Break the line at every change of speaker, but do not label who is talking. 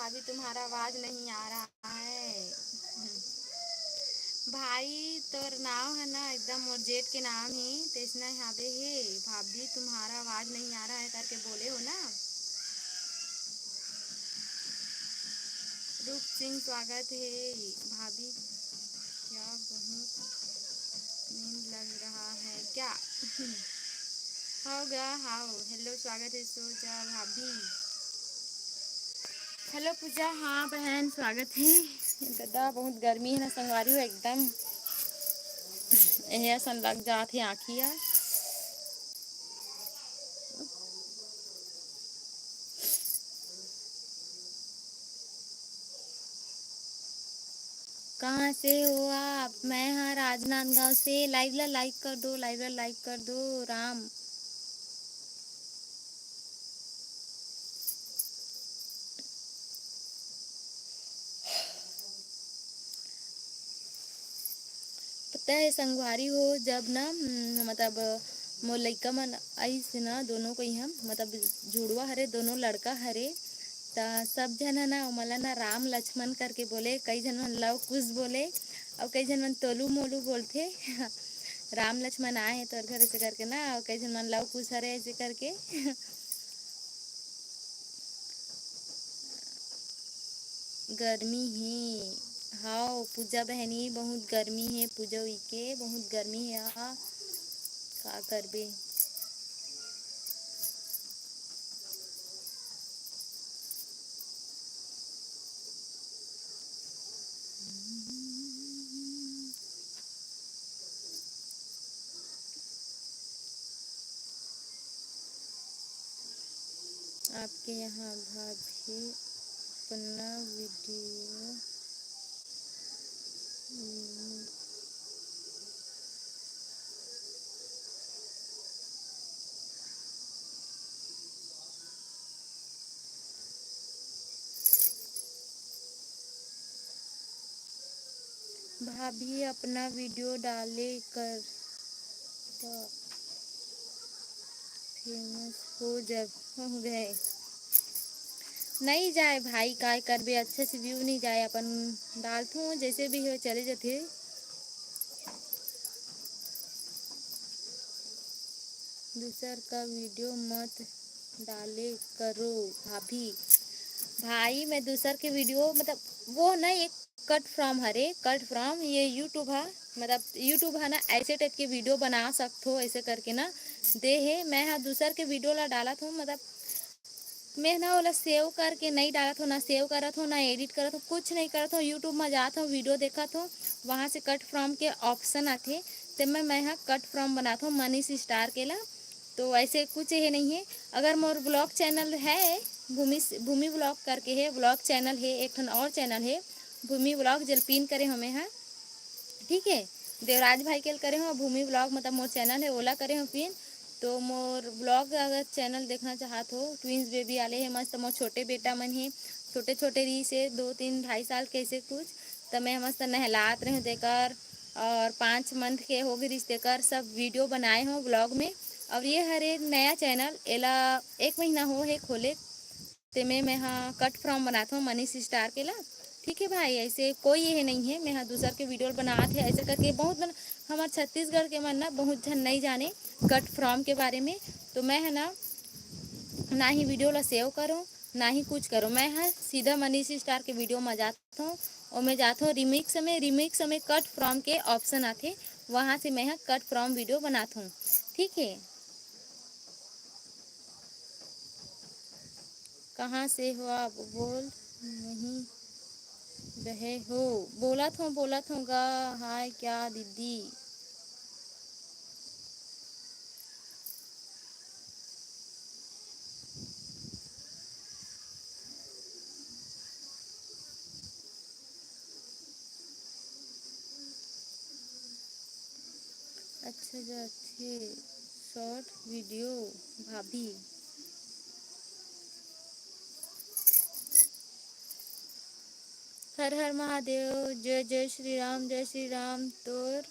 भाभी तुम्हारा आवाज नहीं आ रहा है। भाई तोर नाम है ना एकदम और जेठ के नाम ही तेसना यहाँ पे है। भाभी तुम्हारा आवाज नहीं आ रहा है करके बोले हो ना। रूप सिंह स्वागत है। भाभी क्या बहुत नींद लग रहा है क्या? होगा हाउ हेलो स्वागत है सोजा भाभी। हेलो पूजा। हाँ बहन स्वागत है। दादा बहुत गर्मी है ना संगवारी हो एकदम यह सन लग जात है आँखिया। कहाँ से हो आप? मैं हाँ राजनांदगांव से। लाइव ला लाइक कर दो, लाइव ला लाइक कर दो राम। पता है संगवारी हो जब ना मतलब मोर लइका मन आइस ना दोनों को हम मतलब जुड़वा हरे दोनों लड़का हरे ता सब जन है ना मला ना राम लक्ष्मण करके बोले। कई जन मन लव कुश बोले और कई जन मन तोलू मोलू बोलते। राम लक्ष्मण आए हैं तोर घर ऐसे करके ना और कई जन मन लव कुश हरे ऐसे करके। गर्मी है। हाँ पूजा बहनी बहुत गर्मी है। पूजा हुई के बहुत गर्मी है। हाँ का करबे। आपके यहाँ भाभी अपना वीडियो भाभी अपना वीडियो डाले कर तो फेमस हो जब हो गए। नहीं जाए भाई काय करबे अच्छे से व्यू नहीं जाए अपन डालथू जैसे भी हो चले जाते। दूसर का वीडियो मत डाले करो भाभी। भाई मैं दूसर के वीडियो मतलब वो ना एक cut from Hare cut from ये यूट्यूब है मतलब यूट्यूब है ना ऐसे टाइप के वीडियो बना सकते हो ऐसे करके ना दे है। मैं हाँ दूसर के वीडियो ला डाला था मतलब मैं ना वाला सेव करके नहीं डाला था ना सेव करा था ना एडिट करा था कुछ नहीं करा था। यूट्यूब में जाता हूँ वीडियो देखा था वहाँ से कट फ्रॉम के ऑप्शन आते तो मैं यहाँ कट फ्रॉम बनाता हूँ मनीष स्टार के ला। तो ऐसे कुछ है नहीं है। अगर मोर ब्लॉग चैनल है भूमि भूमि ब्लॉग करके है ब्लॉग चैनल है एक और चैनल है भूमि ब्लॉग जलपीन करे हमें है ठीक है। देवराज भाई के करे हो भूमि ब्लॉग मतलब मोर चैनल है ओला करे हो पिन। तो मोर ब्लॉग अगर चैनल देखना चाहत हो ट्विंस बेबी आले है मस्त मोर छोटे बेटा मन है छोटे छोटे री से 2 3 2.5 साल कैसे कुछ तो मैं मस्त नहलात रहे देकर और 5 मंथ के हो गए रिश्ते कर सब वीडियो बनाए हो ब्लॉग में। और ये हर एक नया चैनल एला 1 महीना हो है खोले ते मैं हाँ कट फ्रॉम बनाता हूँ मनीष स्टार के ला। ठीक है भाई ऐसे कोई ये नहीं है मैं हाँ दूसर के वीडियो बनाते हैं ऐसे करके बहुत हमारे छत्तीसगढ़ के मन ना बहुत जन नहीं जाने कट फ्रॉम के बारे में। तो मैं है ना ही वीडियो ला सेव करो ना ही कुछ करो मैं हाँ सीधा मनीष स्टार के वीडियो में जाता हूँ और मैं जाता हूँ रिमिक्स में कट फ्रॉम के ऑप्शन आते वहाँ से मैं हाँ कट फ्रॉम वीडियो बनाता हूँ। ठीक है। कहाँ से हो आप? बोल नहीं रहे हो। बोला था गा हाय क्या दीदी। अच्छा जाते शॉर्ट वीडियो भाभी। हर हर महादेव जय जय श्री राम तोर